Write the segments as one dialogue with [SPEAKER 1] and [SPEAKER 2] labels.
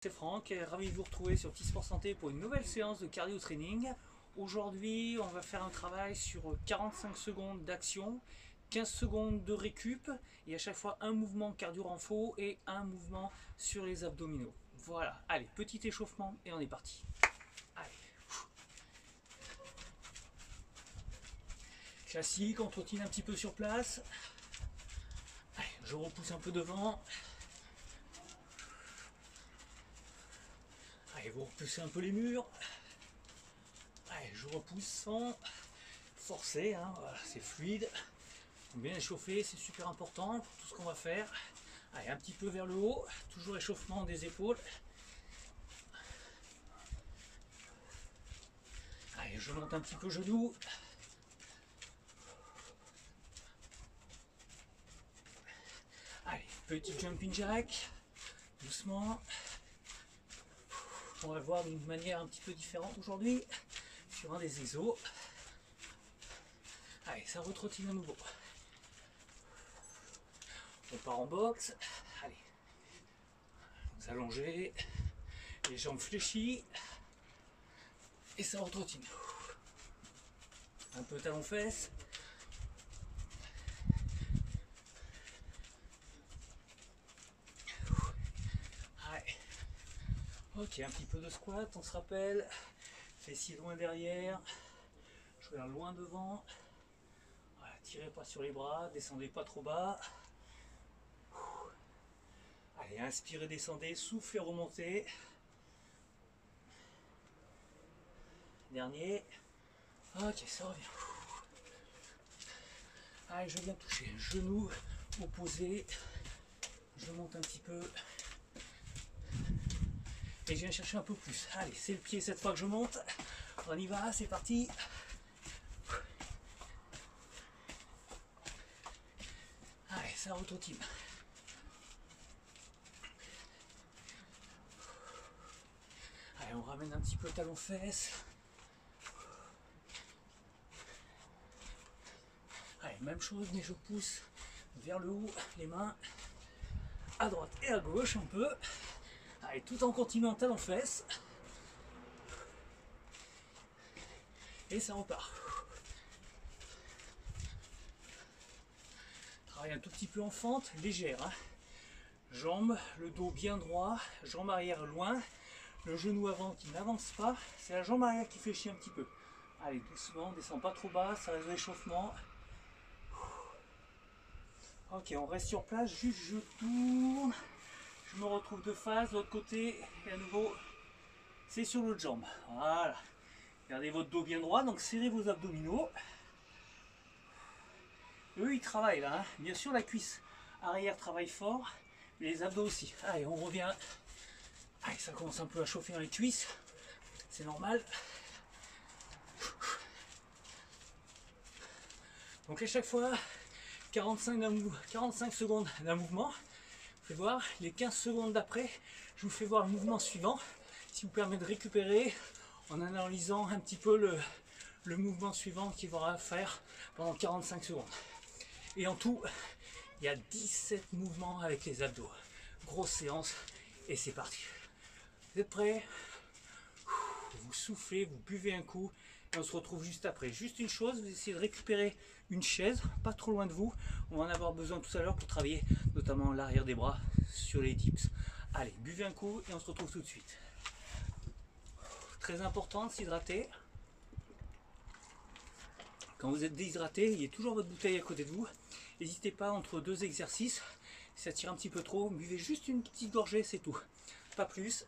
[SPEAKER 1] C'est Franck, ravi de vous retrouver sur Petit Sport Santé pour une nouvelle séance de cardio training. Aujourd'hui, on va faire un travail sur 45 secondes d'action, 15 secondes de récup et à chaque fois un mouvement cardio renfo et un mouvement sur les abdominaux. Voilà, allez, petit échauffement et on est parti. Allez. Classique, on trottine un petit peu sur place. Allez, je repousse un peu devant. Allez, vous repoussez un peu les murs. Allez, je repousse sans forcer, hein, voilà, c'est fluide. Bien échauffer, c'est super important pour tout ce qu'on va faire. Allez, un petit peu vers le haut, toujours échauffement des épaules. Allez, je monte un petit peu genou. Allez, petit jumping jack, doucement. On va le voir d'une manière un petit peu différente aujourd'hui, sur un des exos. Allez, ça retrottine à nouveau. On part en boxe. Allez, vous allongez, les jambes fléchies, et ça retrottine. Un peu talon-fesses. Allez. Ok, un petit peu de squat, on se rappelle. Fessiers loin derrière. Je regarde loin devant. Voilà, tirez pas sur les bras, descendez pas trop bas. Allez, inspirez, descendez, soufflez, remontez. Dernier. Ok, ça revient. Allez, je viens toucher. Genou opposé. Je monte un petit peu. Et je viens chercher un peu plus. Allez, c'est le pied cette fois que je monte. On y va, c'est parti. Allez, ça retrottine. Allez, on ramène un petit peu le talon-fesses. Allez, même chose, mais je pousse vers le haut, les mains à droite et à gauche un peu. Allez, tout en continuant talon-fesses. Et ça repart. Travaille un tout petit peu en fente, légère. Hein. Jambes, le dos bien droit, jambe arrière loin. Le genou avant qui n'avance pas, c'est la jambe arrière qui fléchit un petit peu. Allez, doucement, on descend pas trop bas, ça reste l'échauffement. Ok, on reste sur place, juste je tourne. Je me retrouve de face, de l'autre côté, et à nouveau, c'est sur l'autre jambe. Voilà. Gardez votre dos bien droit, donc serrez vos abdominaux. Eux, ils travaillent là. Hein. Bien sûr, la cuisse arrière travaille fort, mais les abdos aussi. Allez, on revient. Allez, ça commence un peu à chauffer dans les cuisses. C'est normal. Donc à chaque fois, 45 secondes d'un mouvement. Vous faites voir, les 15 secondes d'après, je vous fais voir le mouvement suivant. Ce vous permet de récupérer en analysant un petit peu le mouvement suivant qu'il va faire pendant 45 secondes. Et en tout, il y a 17 mouvements avec les abdos. Grosse séance et c'est parti. Vous êtes prêts? Vous soufflez, vous buvez un coup et on se retrouve juste après. Juste une chose, vous essayez de récupérer une chaise, pas trop loin de vous. On va en avoir besoin tout à l'heure pour travailler notamment l'arrière des bras sur les dips. Allez, buvez un coup et on se retrouve tout de suite. Très important de s'hydrater. Quand vous êtes déshydraté, il y a toujours votre bouteille à côté de vous. N'hésitez pas entre deux exercices, si ça tire un petit peu trop, buvez juste une petite gorgée, c'est tout. Pas plus,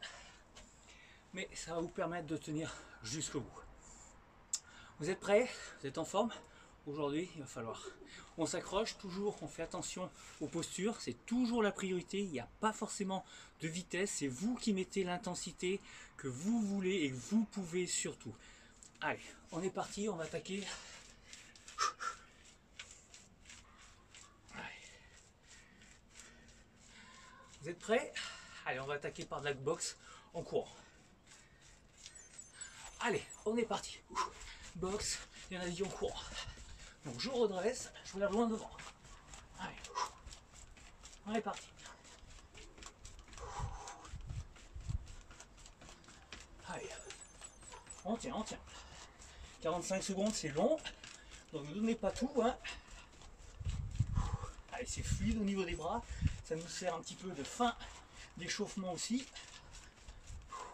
[SPEAKER 1] mais ça va vous permettre de tenir jusqu'au bout. Vous êtes prêts? Vous êtes en forme? Aujourd'hui, il va falloir. On s'accroche toujours, on fait attention aux postures, c'est toujours la priorité. Il n'y a pas forcément de vitesse, c'est vous qui mettez l'intensité que vous voulez et que vous pouvez surtout. Allez, on est parti, on va attaquer. Vous êtes prêts? Allez, on va attaquer par de la boxe en courant. Allez, on est parti. Boxe, il y en a dit en courant. Donc je redresse, je regarde loin devant. Allez, on est parti. On tient, on tient. 45 secondes, c'est long. Donc ne donnez pas tout. Hein. Allez, c'est fluide au niveau des bras. Ça nous sert un petit peu de fin d'échauffement aussi.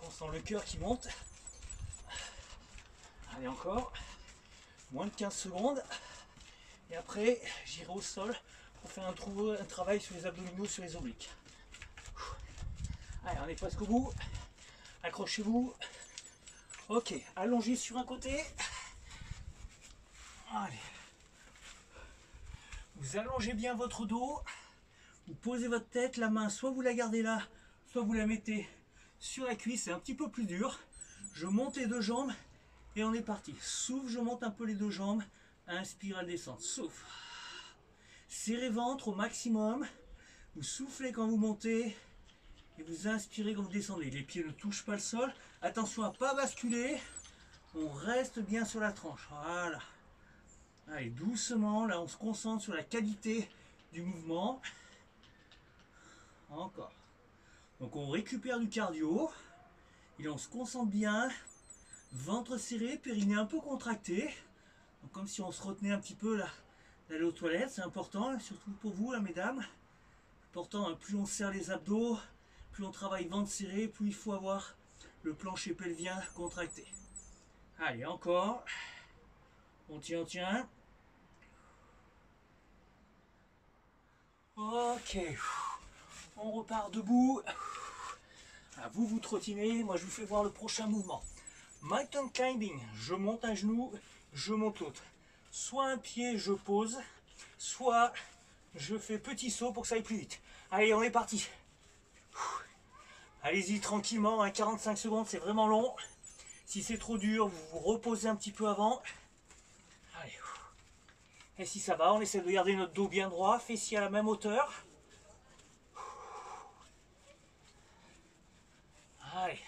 [SPEAKER 1] On sent le cœur qui monte. Allez, encore. Moins de 15 secondes. Et après, j'irai au sol pour faire un travail sur les abdominaux, sur les obliques. Allez, on est presque au bout. Accrochez-vous. Ok, allongez sur un côté. Allez. Vous allongez bien votre dos. Vous posez votre tête, la main, soit vous la gardez là, soit vous la mettez sur la cuisse. C'est un petit peu plus dur. Je monte les deux jambes et on est parti. Souffle, je monte un peu les deux jambes. Inspire à descendre. Souffle. Serrez ventre au maximum. Vous soufflez quand vous montez. Et vous inspirez quand vous descendez. Les pieds ne touchent pas le sol. Attention à ne pas basculer. On reste bien sur la tranche. Voilà. Allez, doucement. Là, on se concentre sur la qualité du mouvement. Encore. Donc, on récupère du cardio. Et on se concentre bien. Ventre serré, périnée un peu contracté. Donc, comme si on se retenait un petit peu là, d'aller aux toilettes. C'est important, surtout pour vous, là, mesdames. Important, hein, plus on serre les abdos, plus on travaille ventre serré, plus il faut avoir le plancher pelvien contracté. Allez, encore. On tient, on tient. Ok. On repart debout. À vous, vous trottinez. Moi, je vous fais voir le prochain mouvement. Mountain climbing. Je monte un genou, je monte l'autre. Soit un pied, je pose, soit je fais petit saut pour que ça aille plus vite. Allez, on est parti. Allez-y tranquillement, hein, 45 secondes, c'est vraiment long. Si c'est trop dur, vous vous reposez un petit peu avant. Allez. Et si ça va, on essaie de garder notre dos bien droit, fessiers à la même hauteur. Allez,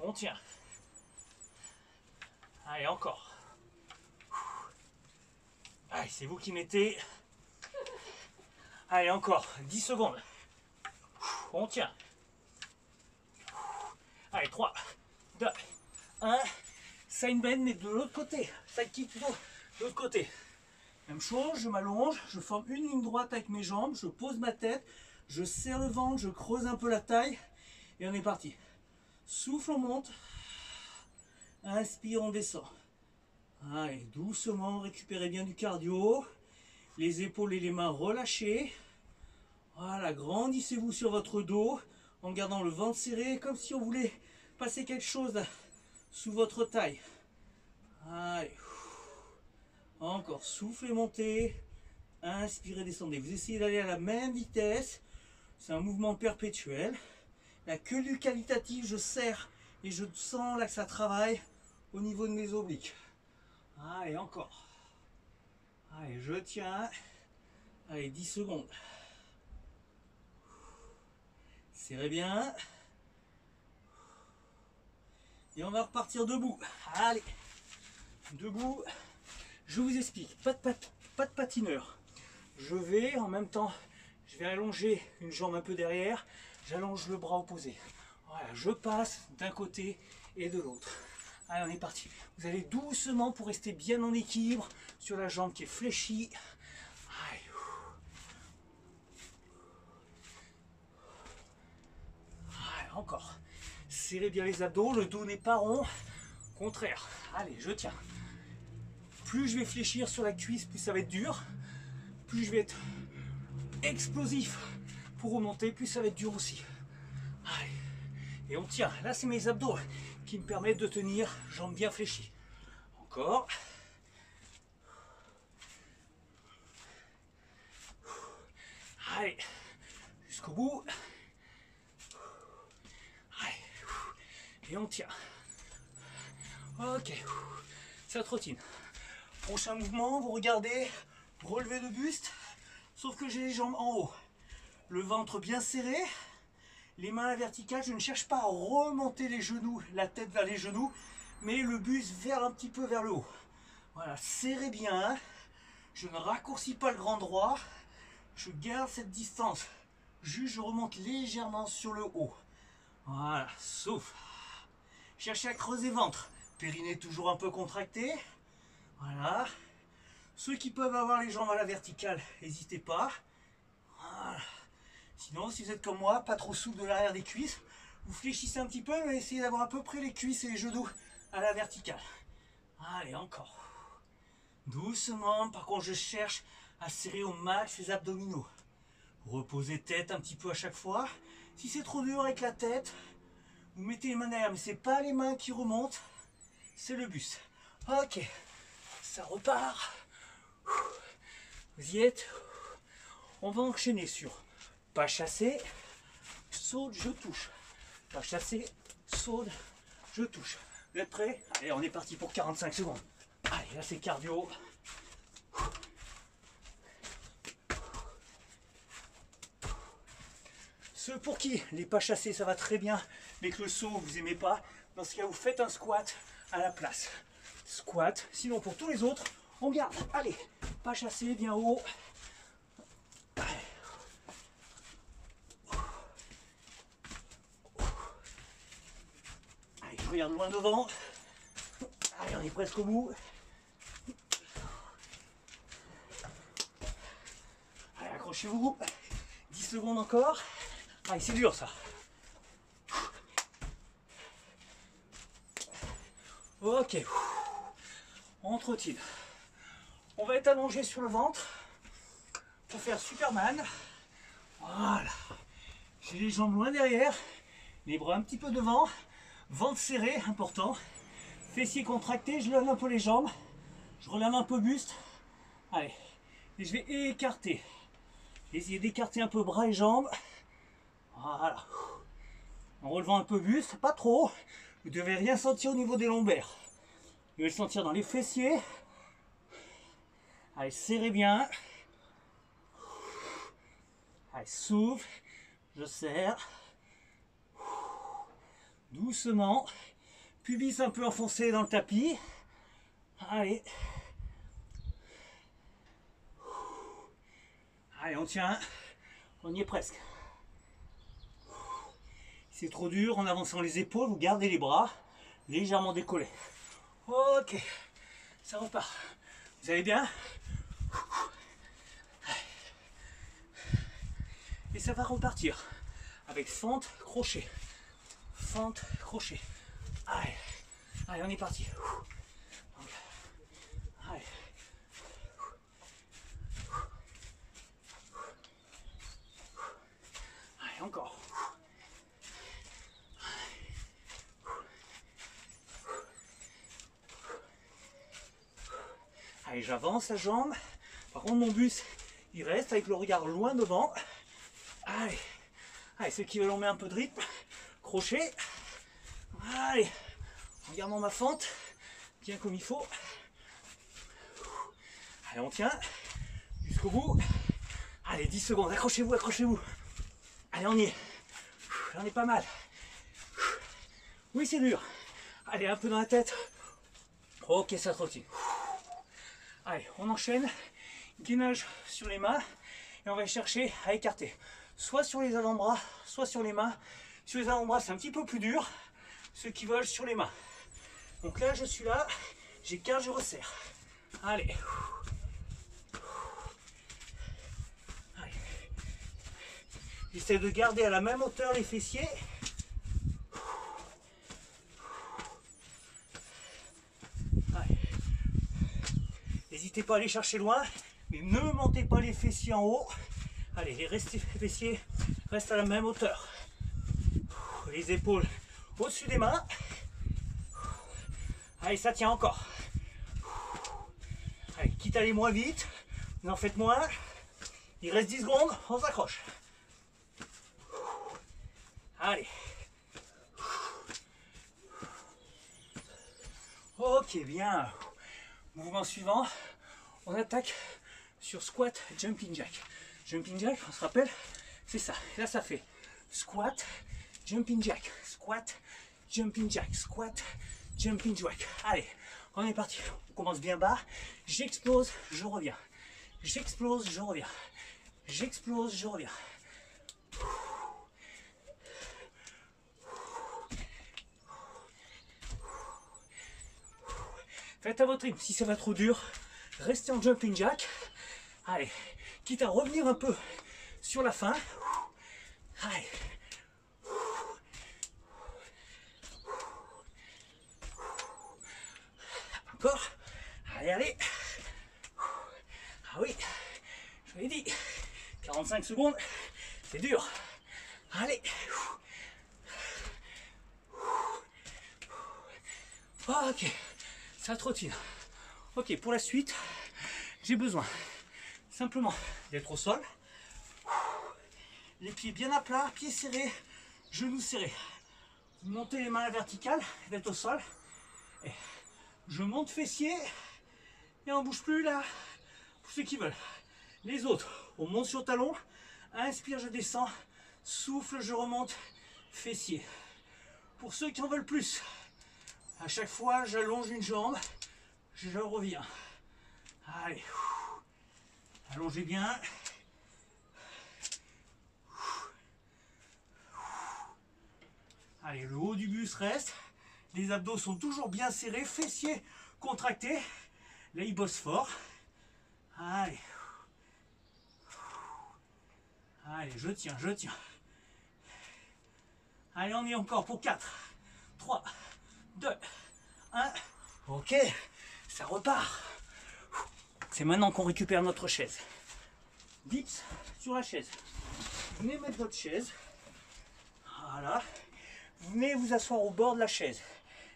[SPEAKER 1] on tient. Allez, encore. Allez, c'est vous qui mettez. Allez, encore, 10 secondes. On tient. Allez, 3, 2, 1. Side bend, mais de l'autre côté. Side kick plutôt, de l'autre côté. Même chose, je m'allonge, je forme une ligne droite avec mes jambes, je pose ma tête, je serre le ventre, je creuse un peu la taille. Et on est parti. Souffle, on monte. Inspire, on descend. Allez, doucement, récupérez bien du cardio. Les épaules et les mains relâchées. Voilà, grandissez-vous sur votre dos en gardant le ventre serré, comme si on voulait passer quelque chose là, sous votre taille. Allez. Encore, soufflez, montez. Inspirez, descendez. Vous essayez d'aller à la même vitesse. C'est un mouvement perpétuel. Là, que du qualitatif, je serre et je sens là que ça travaille au niveau de mes obliques. Allez, encore. Allez, je tiens. Allez, 10 secondes. Serrez bien. Et on va repartir debout. Allez. Debout. Je vous explique. Pas de patineur. Je vais en même temps, je vais allonger une jambe un peu derrière. J'allonge le bras opposé. Voilà, je passe d'un côté et de l'autre. Allez, on est parti. Vous allez doucement pour rester bien en équilibre sur la jambe qui est fléchie. Allez. Allez, encore. Serrez bien les abdos, le dos n'est pas rond. Contraire. Allez, je tiens. Plus je vais fléchir sur la cuisse, plus ça va être dur. Plus je vais être explosif pour remonter, plus ça va être dur aussi. Allez. Et on tient. Là, c'est mes abdos qui me permettent de tenir, jambes bien fléchies. Encore. Allez. Jusqu'au bout. Allez. Et on tient. Ok. Ça trottine. Prochain mouvement, vous regardez, relevé de buste, sauf que j'ai les jambes en haut. Le ventre bien serré, les mains à la verticale, je ne cherche pas à remonter les genoux, la tête vers les genoux, mais le buste vers un petit peu vers le haut. Voilà, serrez bien, je ne raccourcis pas le grand droit, je garde cette distance, juste je remonte légèrement sur le haut. Voilà, souffle. Cherchez à creuser ventre, Périnée toujours un peu contracté. Voilà. Ceux qui peuvent avoir les jambes à la verticale, n'hésitez pas. Voilà. Sinon, si vous êtes comme moi, pas trop souple de l'arrière des cuisses, vous fléchissez un petit peu, mais essayez d'avoir à peu près les cuisses et les genoux à la verticale. Allez, encore. Doucement, par contre, je cherche à serrer au max les abdominaux. Reposez tête un petit peu à chaque fois. Si c'est trop dur avec la tête, vous mettez les mains derrière, mais c'est pas les mains qui remontent, c'est le buste. Ok, ça repart. Vous y êtes. On va enchaîner sur pas chasser, saute, je touche. Pas chasser, saute, je touche. Vous êtes prêts? Allez, on est parti pour 45 secondes. Allez, là c'est cardio. Ceux pour qui les pas chassés ça va très bien, mais que le saut vous aimez pas, dans ce cas vous faites un squat à la place. Squat, sinon pour tous les autres, on garde. Allez, pas chassé, bien haut. Allez, je regarde loin devant. Allez, on est presque au bout. Allez, accrochez-vous. 10 secondes encore. Allez, c'est dur ça. Ok. On trottine. On va être allongé sur le ventre pour faire Superman. Voilà. J'ai les jambes loin derrière, les bras un petit peu devant, ventre serré, important. Fessiers contractés, je lève un peu les jambes, je relève un peu buste. Allez, et je vais écarter. Essayez d'écarter un peu bras et jambes. Voilà. En relevant un peu buste, pas trop. Vous ne devez rien sentir au niveau des lombaires. Vous devez le sentir dans les fessiers. Allez, serrez bien. Allez, souffle. Je serre. Doucement. Pubis un peu enfoncé dans le tapis. Allez. Allez, on tient. On y est presque. Si c'est trop dur, en avançant les épaules, vous gardez les bras légèrement décollés. Ok. Ça repart. Vous allez bien? Et ça va repartir avec fente, crochet. Fente, crochet. Allez, allez, on est parti. Allez. Allez, encore. Allez, j'avance la jambe. Par contre, mon buste, il reste avec le regard loin devant. Allez, allez, ceux qui veulent, on met un peu de rythme. Crochet. Allez, en gardant ma fente, bien comme il faut. Allez, on tient jusqu'au bout. Allez, 10 secondes, accrochez-vous, accrochez-vous. Allez, on y est. On est pas mal. Oui, c'est dur. Allez, un peu dans la tête. Ok, ça trottine. Allez, on enchaîne. Gainage sur les mains. Et on va chercher à écarter. Soit sur les avant-bras, soit sur les mains. Sur les avant-bras, c'est un petit peu plus dur. Ceux qui veulent sur les mains. Donc là, je suis là. J'écarte, je resserre. Allez. Allez. J'essaie de garder à la même hauteur les fessiers. Allez. N'hésitez pas à aller chercher loin, mais ne montez pas les fessiers en haut. Allez, les fessiers restent à la même hauteur. Les épaules au-dessus des mains. Allez, ça tient encore. Allez, quitte à aller moins vite, vous en faites moins. Il reste 10 secondes, on s'accroche. Allez. Ok, bien. Mouvement suivant, on attaque sur squat, jumping jack. Jumping jack, on se rappelle, c'est ça. Là, ça fait squat, jumping jack, squat, jumping jack, squat, jumping jack. Allez, on est parti. On commence bien bas. J'explose, je reviens. J'explose, je reviens. J'explose, je reviens. Faites à votre rythme. Si ça va trop dur, restez en jumping jack. Allez, quitte à revenir un peu sur la fin. Allez. Encore. Allez, allez. Ah oui, je vous l'ai dit. 45 secondes, c'est dur. Allez. Ok, ça trottine. Ok, pour la suite, j'ai besoin simplement d'être au sol. Les pieds bien à plat, pieds serrés, genoux serrés. Vous montez les mains à la verticale, d'être au sol. Et je monte fessier et on bouge plus là. Pour ceux qui veulent. Les autres, on monte sur talon. Inspire, je descends. Souffle, je remonte. Fessier. Pour ceux qui en veulent plus, à chaque fois, j'allonge une jambe. Je reviens. Allez. Allongez bien. Allez, le haut du buste reste. Les abdos sont toujours bien serrés. Fessiers contractés. Là, ils bossent fort. Allez. Allez, je tiens, je tiens. Allez, on y est encore pour 4, 3, 2, 1. Ok, ça repart. C'est maintenant qu'on récupère notre chaise. Dips sur la chaise. Venez mettre votre chaise. Voilà. Vous venez vous asseoir au bord de la chaise.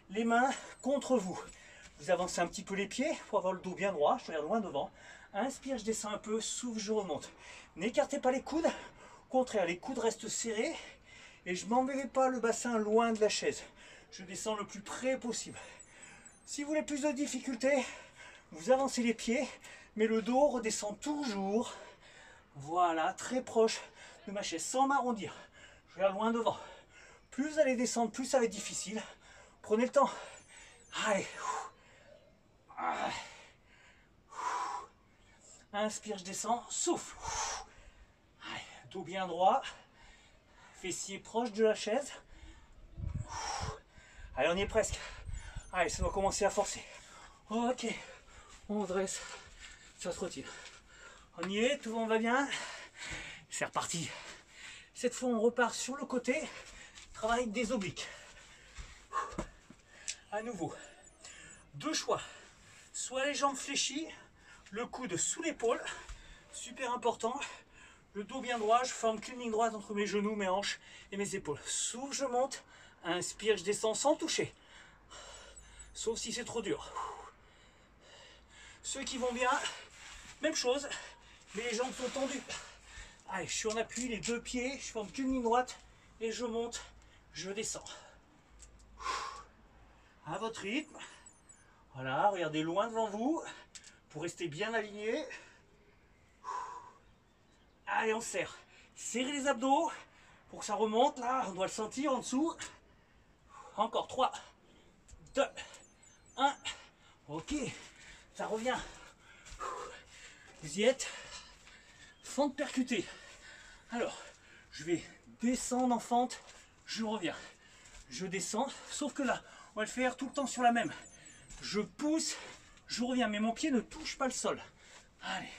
[SPEAKER 1] Les mains contre vous. Vous avancez un petit peu les pieds pour avoir le dos bien droit. Je regarde loin devant. Inspire, je descends un peu. Souffle, je remonte. N'écartez pas les coudes. Au contraire, les coudes restent serrés. Et je ne m'enverrai pas le bassin loin de la chaise. Je descends le plus près possible. Si vous voulez plus de difficulté, vous avancez les pieds, mais le dos redescend toujours. Voilà, très proche de ma chaise, sans m'arrondir. Je regarde loin devant. Plus vous allez descendre, plus ça va être difficile. Prenez le temps. Allez. Inspire, je descends. Souffle. Allez, dos bien droit. Fessiers proche de la chaise. Allez, on y est presque. Allez, ça doit commencer à forcer. Ok, on dresse. Ça se retire. On y est, tout le monde va bien. C'est reparti. Cette fois, on repart sur le côté. Travail des obliques. À nouveau, deux choix. Soit les jambes fléchies, le coude sous l'épaule. Super important. Le dos bien droit, je forme qu'une ligne droite entre mes genoux, mes hanches et mes épaules. Souffle, je monte. Inspire, je descends sans toucher. Sauf si c'est trop dur. Ceux qui vont bien, même chose. Les jambes sont tendues. Allez, je suis en appui, les deux pieds, je forme qu'une ligne droite et je monte, je descends. À votre rythme. Voilà, regardez loin devant vous pour rester bien aligné. Allez, on serre. Serrez les abdos pour que ça remonte. Là, on doit le sentir en dessous. Encore 3, 2, 1. Ok, ça revient. Vous y êtes. Fente percutée. Alors, je vais descendre en fente. Je reviens. Je descends. Sauf que là, on va le faire tout le temps sur la même. Je pousse, je reviens. Mais mon pied ne touche pas le sol. Allez.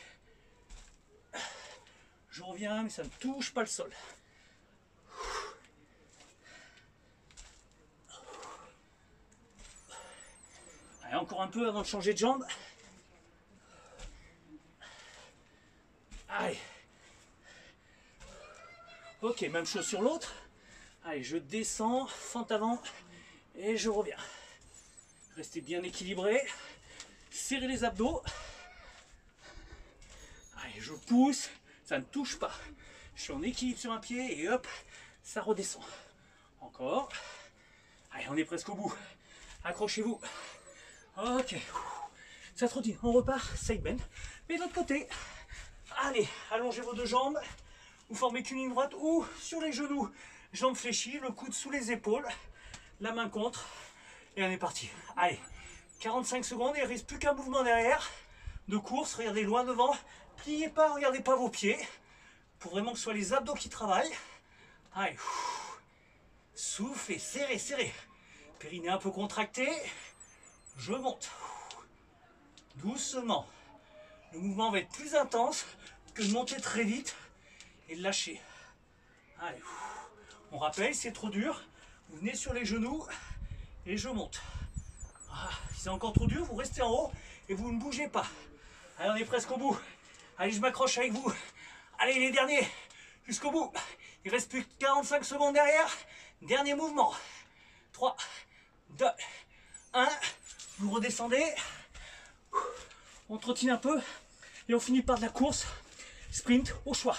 [SPEAKER 1] Je reviens, mais ça ne touche pas le sol. Allez, encore un peu avant de changer de jambe. Allez. Ok, même chose sur l'autre. Allez, je descends, fente avant, et je reviens. Restez bien équilibré. Serrez les abdos. Allez, je pousse. Ça ne touche pas. Je suis en équilibre sur un pied et hop, ça redescend. Encore. Allez, on est presque au bout. Accrochez-vous. Ok. Ça trottine. On repart. Side bend. Mais de l'autre côté. Allez, allongez vos deux jambes. Vous formez qu'une ligne droite ou sur les genoux. Jambes fléchies, le coude sous les épaules. La main contre. Et on est parti. Allez. 45 secondes et il ne reste plus qu'un mouvement derrière. De course. Regardez loin devant. Pliez pas, regardez pas vos pieds. Pour vraiment que ce soit les abdos qui travaillent. Allez. Soufflez, serrez, serrez. Périnée un peu contracté. Je monte. doucement. Le mouvement va être plus intense que de monter très vite et de lâcher. Allez, on rappelle, c'est trop dur. Vous venez sur les genoux et je monte. Ah, si c'est encore trop dur, vous restez en haut et vous ne bougez pas. Allez, on est presque au bout. Allez, je m'accroche avec vous. Allez, les derniers, jusqu'au bout. Il reste plus que 45 secondes derrière. Dernier mouvement. 3, 2, 1. Vous redescendez. On trottine un peu et on finit par de la course. Sprint au choix.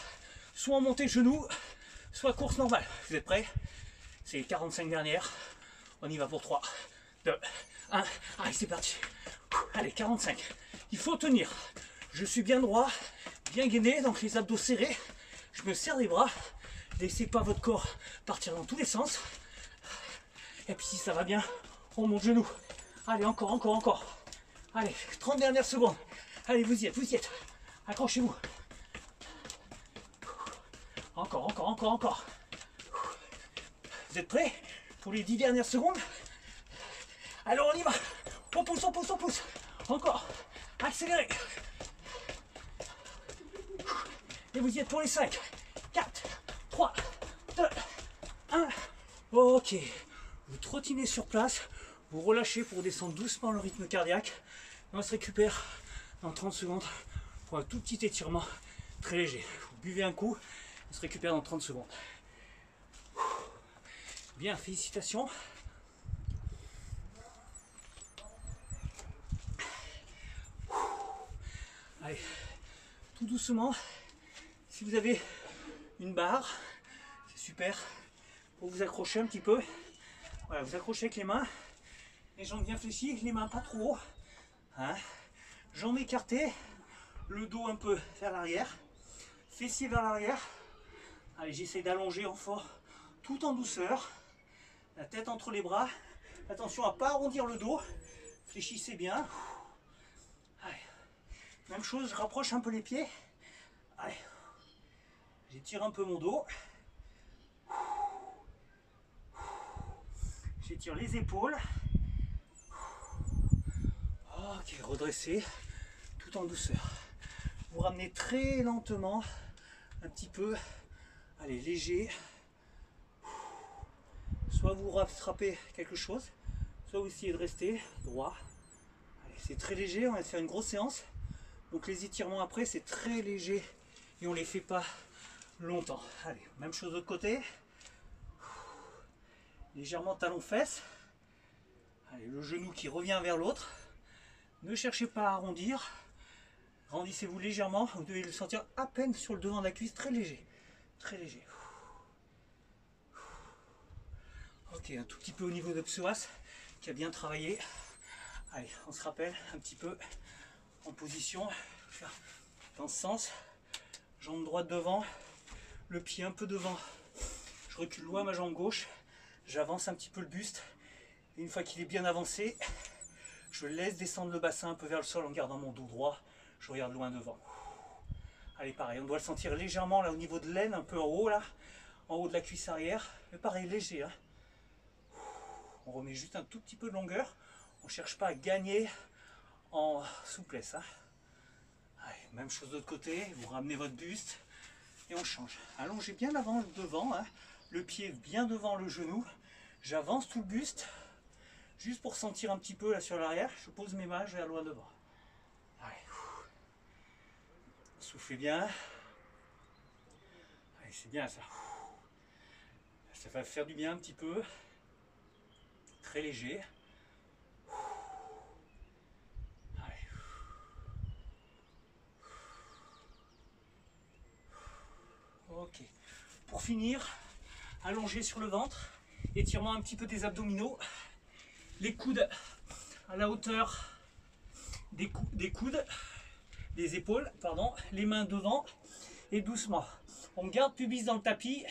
[SPEAKER 1] Soit en montée genoux, soit course normale. Vous êtes prêts? C'est les 45 dernières. On y va pour 3, 2, 1. Allez, c'est parti. Allez, 45. Il faut tenir. Je suis bien droit, bien gainé, donc les abdos serrés. Je me serre les bras. Laissez pas votre corps partir dans tous les sens. Et puis si ça va bien, on monte genoux. Allez, encore, encore, encore. Allez, 30 dernières secondes. Allez, vous y êtes, vous y êtes. Accrochez-vous. Encore, encore, encore, encore. Vous êtes prêts pour les 10 dernières secondes? Alors on y va. On pousse, on pousse, on pousse. Encore. Accélérez. Et vous y êtes pour les 5, 4, 3, 2, 1. Ok. Vous trottinez sur place. Vous relâchez pour descendre doucement le rythme cardiaque. On se récupère dans 30 secondes pour un tout petit étirement très léger. Vous buvez un coup. On se récupère dans 30 secondes. Bien, félicitations. Allez, tout doucement. Si vous avez une barre, c'est super pour vous accrocher un petit peu. Voilà, vous accrochez avec les mains, les jambes bien fléchies, les mains pas trop haut. Hein, jambes écartées, le dos un peu vers l'arrière, fessiers vers l'arrière. Allez, j'essaie d'allonger en fort, tout en douceur. La tête entre les bras. Attention à ne pas arrondir le dos. Fléchissez bien. Allez. Même chose, je rapproche un peu les pieds. Allez. J'étire un peu mon dos. J'étire les épaules. Ok, redressez. Tout en douceur. Vous ramenez très lentement. Un petit peu. Allez, léger. Soit vous rattrapez quelque chose, soit vous essayez de rester droit. C'est très léger, on va faire une grosse séance. Donc les étirements après, c'est très léger et on ne les fait pas longtemps. Allez, même chose de l'autre côté. Légèrement talon-fesse. Allez, le genou qui revient vers l'autre. Ne cherchez pas à arrondir. Grandissez-vous légèrement. Vous devez le sentir à peine sur le devant de la cuisse, très léger. Très léger. Ok, un tout petit peu au niveau de psoas qui a bien travaillé. Allez, on se rappelle un petit peu en position. Dans ce sens, jambe droite devant, le pied un peu devant. Je recule loin ma jambe gauche, j'avance un petit peu le buste. Et une fois qu'il est bien avancé, je laisse descendre le bassin un peu vers le sol en gardant mon dos droit. Je regarde loin devant. Allez, pareil, on doit le sentir légèrement là au niveau de l'aine, un peu en haut là, en haut de la cuisse arrière. Mais pareil, léger. Hein. On remet juste un tout petit peu de longueur. On ne cherche pas à gagner en souplesse. Hein. Allez, même chose de l'autre côté. Vous ramenez votre buste et on change. Allongez bien l'avant, le devant. Hein. Le pied bien devant le genou. J'avance tout le buste. Juste pour sentir un petit peu là sur l'arrière. Je pose mes mains, je vais loin devant. Allez. Soufflez bien. Allez, c'est bien ça. Ça va faire du bien un petit peu. Très léger. Allez. Ok. Pour finir, allongé sur le ventre, étirement un petit peu des abdominaux, les coudes à la hauteur des coudes, des épaules, pardon, les mains devant et doucement. On garde pubis dans le tapis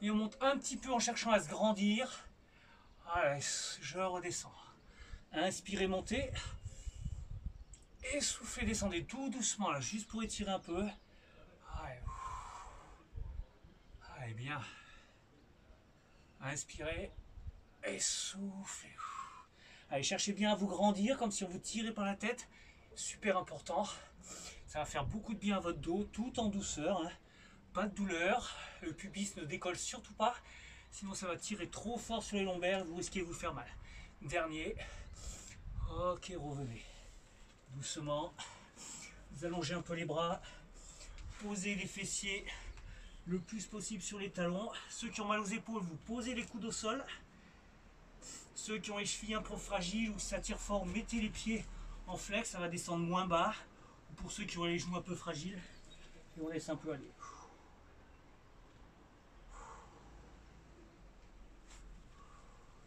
[SPEAKER 1] et on monte un petit peu en cherchant à se grandir. Allez, je redescends. Inspirez, montez. Et soufflez, descendez tout doucement là, juste pour étirer un peu. Allez, allez bien. Inspirez et soufflez. Allez, cherchez bien à vous grandir comme si on vous tirait par la tête super important. Ça va faire beaucoup de bien à votre dos, tout en douceur, hein. Pas de douleur, le pubis ne décolle surtout pas, sinon ça va tirer trop fort sur les lombaires et vous risquez de vous faire mal. Dernier, ok, revenez. Doucement, vous allongez un peu les bras, posez les fessiers le plus possible sur les talons. Ceux qui ont mal aux épaules, vous posez les coudes au sol. Ceux qui ont les chevilles un peu fragiles ou ça tire fort, mettez les pieds en flex, ça va descendre moins bas. Pour ceux qui ont les genoux un peu fragiles, et on laisse un peu aller.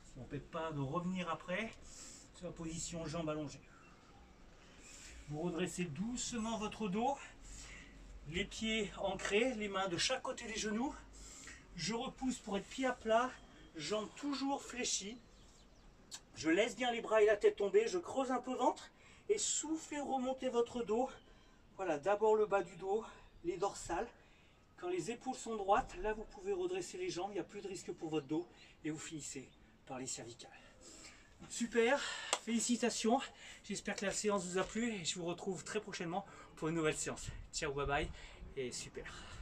[SPEAKER 1] Ça n'empêche pas de revenir après sur la position jambes allongées. Vous redressez doucement votre dos, les pieds ancrés, les mains de chaque côté des genoux. Je repousse pour être pied à plat, jambes toujours fléchies. Je laisse bien les bras et la tête tomber, je creuse un peu le ventre et soufflez, remontez votre dos. Voilà, d'abord le bas du dos, les dorsales. Quand les épaules sont droites, là vous pouvez redresser les jambes, il n'y a plus de risque pour votre dos et vous finissez par les cervicales. Super, félicitations, j'espère que la séance vous a plu et je vous retrouve très prochainement pour une nouvelle séance. Ciao, bye bye et super.